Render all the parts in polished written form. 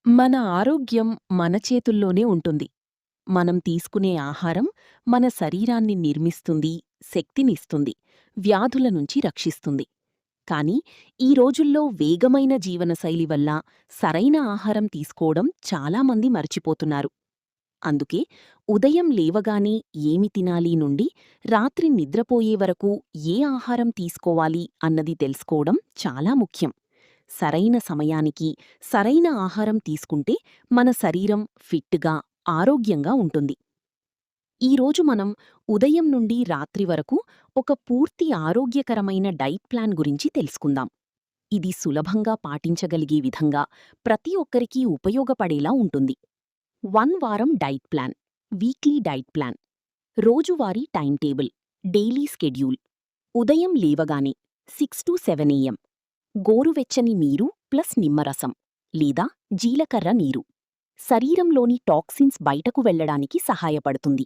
మన ఆరోగ్యం మన చేతుల్లోనే ఉంటుంది. మనం తీసుకునే ఆహారం మన శరీరాన్ని నిర్మిస్తుంది, శక్తినిస్తుంది, వ్యాధుల నుంచి రక్షిస్తుంది. కానీ ఈ రోజుల్లో వేగమైన జీవనశైలి వల్ల సరైన ఆహారం తీసుకోవడం చాలామంది మర్చిపోతున్నారు. అందుకే ఉదయం లేవగానే ఏమి తినాలి నుండి రాత్రి నిద్రపోయే వరకు ఏ ఆహారం తీసుకోవాలి అన్నది తెలుసుకోవడం చాలా ముఖ్యం. సరైన సమయానికి సరైన ఆహారం తీసుకుంటే మన శరీరం ఫిట్గా, ఆరోగ్యంగా ఉంటుంది. ఈరోజు మనం ఉదయం నుండి రాత్రి వరకు ఒక పూర్తి ఆరోగ్యకరమైన డైట్ ప్లాన్ గురించి తెలుసుకుందాం. ఇది సులభంగా పాటించగలిగే విధంగా ప్రతి ఒక్కరికీ ఉపయోగపడేలా ఉంటుంది. 1 వారం diet plan, weekly diet plan, రోజువారీ టైం టేబుల్, డైలీ స్కెడ్యూల్. ఉదయం లేవగానే 6 to 7 AM గోరువెచ్చని నీరు ప్లస్ నిమ్మరసం లేదా జీలకర్ర నీరు శరీరంలోని టాక్సిన్స్ బయటకు వెళ్లడానికి సహాయపడుతుంది.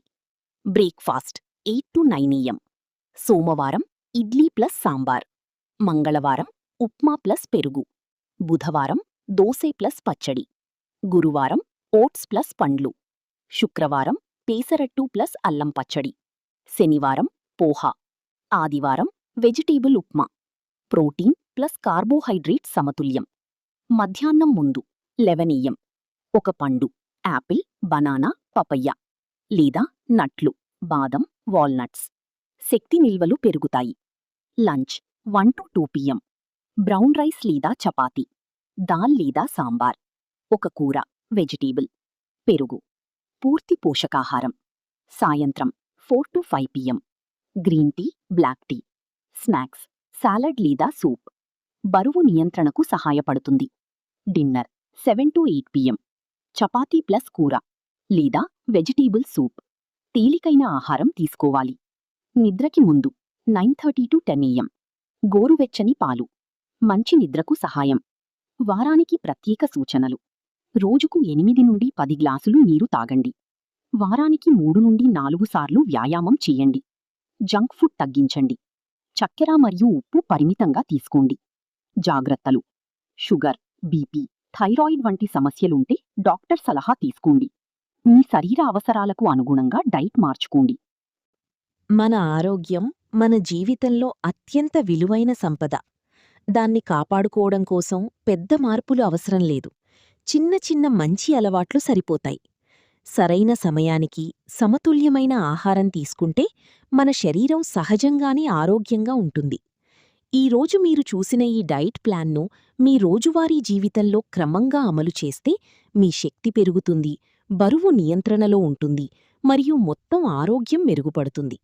బ్రేక్ఫాస్ట్ 8 to 9 AM సోమవారం ఇడ్లీ ప్లస్ సాంబార్, మంగళవారం ఉప్మా ప్లస్ పెరుగు, బుధవారం దోసె ప్లస్ పచ్చడి, గురువారం ఓట్స్ ప్లస్ పండ్లు, శుక్రవారం పేసరట్టు ప్లస్ అల్లం పచ్చడి, శనివారం పోహా, ఆదివారం vegetable upma. Protein plus carbohydrate సమతుల్యం. మధ్యాహ్నం ముందు 11 AM ఒక పండు, యాపిల్, బనానా, పపయ్య లేదా నట్లు, బాదం, వాల్నట్స్. శక్తి నిల్వలు పెరుగుతాయి. Lunch 1 to 2 PM brown rice లేదా చపాతీ, దాల్ లేదా సాంబార్, ఒక కూర, వెజిటేబుల్, పెరుగు. పూర్తి పోషకాహారం. సాయంత్రం 4 to 5 PM green tea, black tea. Snacks salad లేదా సూప్. బరువు నియంత్రణకు సహాయపడుతుంది. Dinner 7 to 8 PM chapati plus కూర లేదా వెజిటేబుల్ సూప్. తేలికైన ఆహారం తీసుకోవాలి. నిద్రకి ముందు 9:30 to 10 AM గోరువెచ్చని పాలు. మంచి నిద్రకు సహాయం. వారానికి ప్రత్యేక సూచనలు. రోజుకు 8 నుండి 10 గ్లాసులు నీరు తాగండి. వారానికి 3 నుండి 4 సార్లు వ్యాయామం చేయండి. జంక్ ఫుడ్ తగ్గించండి. చక్కెర మరియు ఉప్పు పరిమితంగా తీసుకోండి. జాగ్రత్తలు. షుగర్, బీపీ, థైరాయిడ్ వంటి సమస్యలుంటే డాక్టర్ సలహా తీసుకోండి. మీ శరీర అవసరాలకు అనుగుణంగా డైట్ మార్చుకోండి. మన ఆరోగ్యం మన జీవితంలో అత్యంత విలువైన సంపద. దాన్ని కాపాడుకోవడం కోసం పెద్ద మార్పులు అవసరం లేదు. చిన్న చిన్న మంచి అలవాట్లు సరిపోతాయి. సరైన సమయానికి సమతుల్యమైన ఆహారం తీసుకుంటే మన శరీరం సహజంగానే ఆరోగ్యంగా ఉంటుంది. ఈరోజు మీరు చూసిన ఈ డైట్ ప్లాన్ను మీ రోజువారీ జీవితంలో క్రమంగా అమలు చేస్తే మీ శక్తి పెరుగుతుంది, బరువు నియంత్రణలో ఉంటుంది మరియు మొత్తం ఆరోగ్యం మెరుగుపడుతుంది.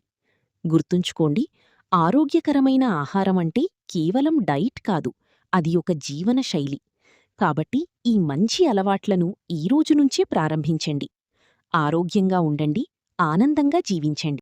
గుర్తుంచుకోండి, ఆరోగ్యకరమైన ఆహారమంటే కేవలం డైట్ కాదు, అది ఒక జీవన శైలి. కాబట్టి ఈ మంచి అలవాట్లను ఈరోజు నుంచే ప్రారంభించండి. ఆరోగ్యంగా ఉండండి, ఆనందంగా జీవించండి.